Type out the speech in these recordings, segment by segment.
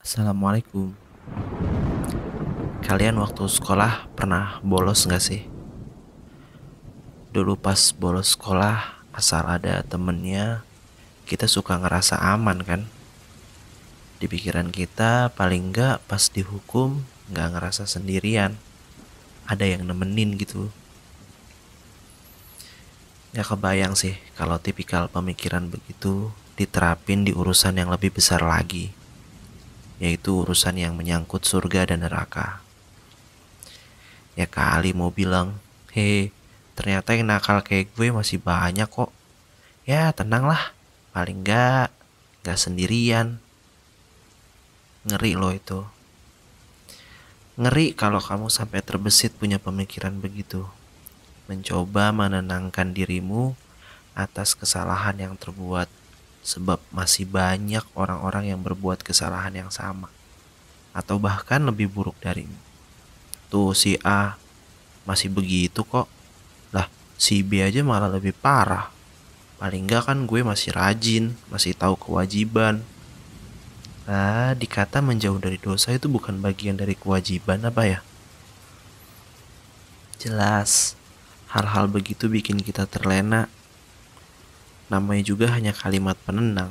Assalamualaikum. Kalian waktu sekolah pernah bolos gak sih? Dulu pas bolos sekolah, asal ada temennya, kita suka ngerasa aman kan? Di pikiran kita paling gak pas dihukum gak ngerasa sendirian. Ada yang nemenin gitu. Gak kebayang sih kalau tipikal pemikiran begitu diterapin di urusan yang lebih besar lagi, yaitu urusan yang menyangkut surga dan neraka. Ya kali mau bilang, hei, ternyata yang nakal kayak gue masih banyak kok. Ya tenanglah, paling gak sendirian. Ngeri loh itu. Ngeri kalau kamu sampai terbesit punya pemikiran begitu. Mencoba menenangkan dirimu atas kesalahan yang terbuat. Sebab masih banyak orang-orang yang berbuat kesalahan yang sama. Atau bahkan lebih buruk darimu. Tuh si A masih begitu kok. Lah si B aja malah lebih parah. Paling enggak kan gue masih rajin, masih tahu kewajiban. Dikata menjauh dari dosa itu bukan bagian dari kewajiban apa ya? Jelas, hal-hal begitu bikin kita terlena. Namanya juga hanya kalimat penenang,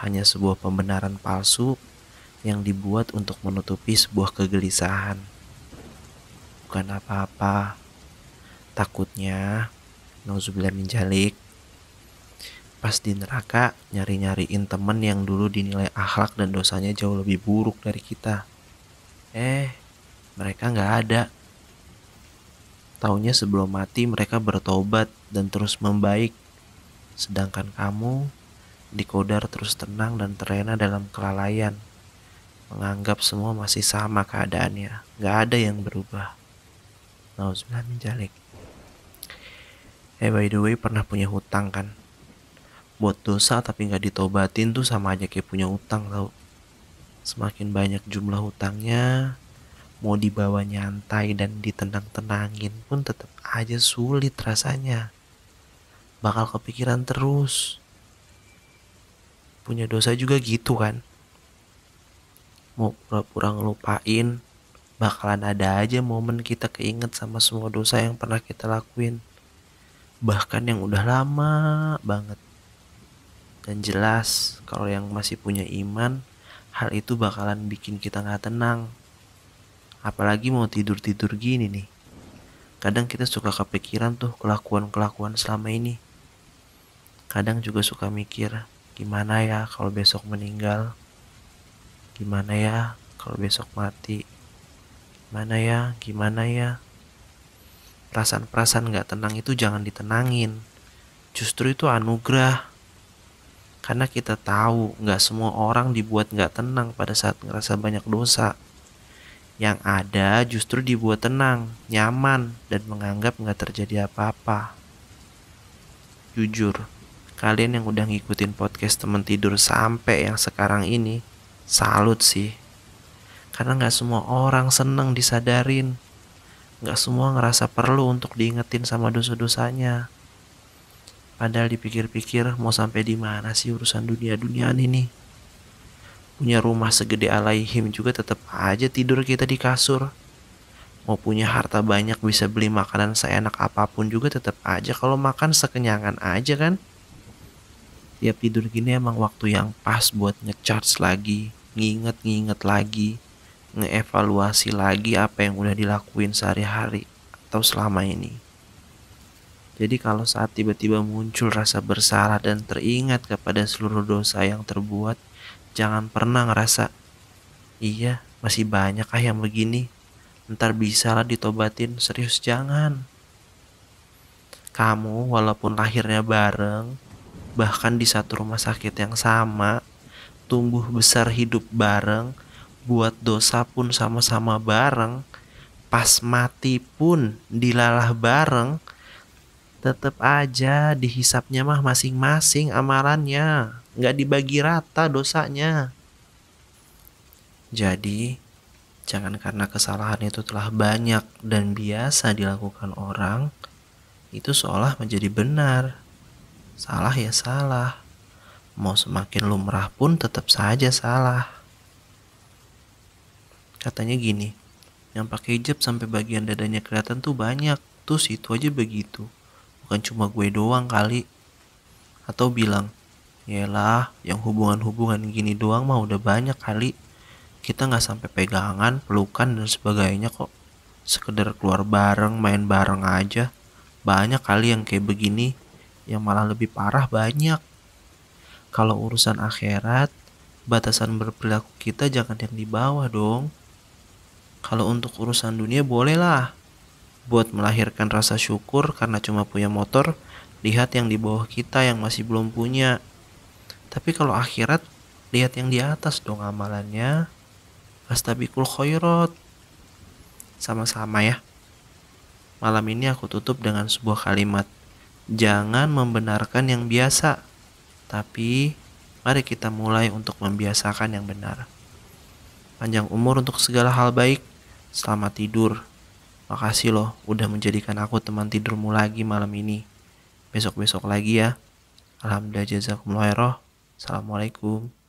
hanya sebuah pembenaran palsu yang dibuat untuk menutupi sebuah kegelisahan. Bukan apa-apa. Takutnya, nauzubillah min dzalik, pas di neraka nyari-nyariin temen yang dulu dinilai akhlak dan dosanya jauh lebih buruk dari kita. Mereka gak ada. Taunya sebelum mati mereka bertobat dan terus membaik. Sedangkan kamu di Kodar terus tenang dan terlena dalam kelalaian. Menganggap semua masih sama keadaannya. Gak ada yang berubah. Nauzubillah min dzalik. By the way, pernah punya hutang kan? Buat dosa tapi gak ditobatin tuh sama aja kayak punya hutang tau. Semakin banyak jumlah hutangnya, mau dibawa nyantai dan ditenang-tenangin pun tetap aja sulit rasanya. Bakal kepikiran terus. Punya dosa juga gitu kan. Mau pura-pura ngelupain, bakalan ada aja momen kita keinget sama semua dosa yang pernah kita lakuin. Bahkan yang udah lama banget. Dan jelas kalau yang masih punya iman, hal itu bakalan bikin kita gak tenang. Apalagi mau tidur-tidur gini nih. Kadang kita suka kepikiran tuh kelakuan-kelakuan selama ini. Kadang juga suka mikir, gimana ya kalau besok meninggal? Gimana ya kalau besok mati? Gimana ya? Perasaan-perasaan gak tenang itu jangan ditenangin. Justru itu anugerah. Karena kita tahu gak semua orang dibuat gak tenang pada saat ngerasa banyak dosa. Yang ada justru dibuat tenang, nyaman, dan menganggap gak terjadi apa-apa. Jujur, kalian yang udah ngikutin podcast temen tidur sampai yang sekarang ini, salut sih. Karena gak semua orang seneng disadarin. Gak semua ngerasa perlu untuk diingetin sama dosa-dosanya. Padahal dipikir-pikir mau sampai di mana sih urusan dunia-duniaan ini? Punya rumah segede Alaihim juga tetap aja tidur kita di kasur. Mau punya harta banyak bisa beli makanan seenak apapun juga tetap aja kalau makan sekenyangan aja kan? Tiap tidur gini emang waktu yang pas buat ngecharge lagi, nginget-nginget lagi, ngeevaluasi lagi apa yang udah dilakuin sehari-hari atau selama ini. Jadi kalau saat tiba-tiba muncul rasa bersalah dan teringat kepada seluruh dosa yang terbuat, jangan pernah ngerasa, iya masih banyak yang begini, ntar bisa lah ditobatin. Serius jangan. Kamu walaupun lahirnya bareng, bahkan di satu rumah sakit yang sama, tumbuh besar hidup bareng, buat dosa pun sama-sama bareng, pas mati pun dilalah bareng, tetap aja dihisapnya mah masing-masing amalannya, nggak dibagi rata dosanya. Jadi jangan karena kesalahan itu telah banyak dan biasa dilakukan orang, itu seolah menjadi benar. Salah ya salah. Mau semakin lumrah pun tetap saja salah. Katanya gini, yang pakai hijab sampai bagian dadanya kelihatan tuh banyak. Tuh situ aja begitu. Bukan cuma gue doang kali. Atau bilang, yelah yang hubungan-hubungan gini doang mah udah banyak kali. Kita nggak sampai pegangan, pelukan dan sebagainya kok. Sekedar keluar bareng, main bareng aja. Banyak kali yang kayak begini, yang malah lebih parah banyak. Kalau urusan akhirat, batasan berperilaku kita jangan yang di bawah dong. Kalau untuk urusan dunia bolehlah. Buat melahirkan rasa syukur karena cuma punya motor, lihat yang di bawah kita yang masih belum punya. Tapi kalau akhirat, lihat yang di atas dong amalannya. Fastabiqul khairat. Sama-sama ya. Malam ini aku tutup dengan sebuah kalimat. Jangan membenarkan yang biasa, tapi mari kita mulai untuk membiasakan yang benar. Panjang umur untuk segala hal baik. Selamat tidur. Makasih loh udah menjadikan aku teman tidurmu lagi malam ini. Besok-besok lagi ya. Alhamdulillah jazakumullah khairan. Assalamualaikum.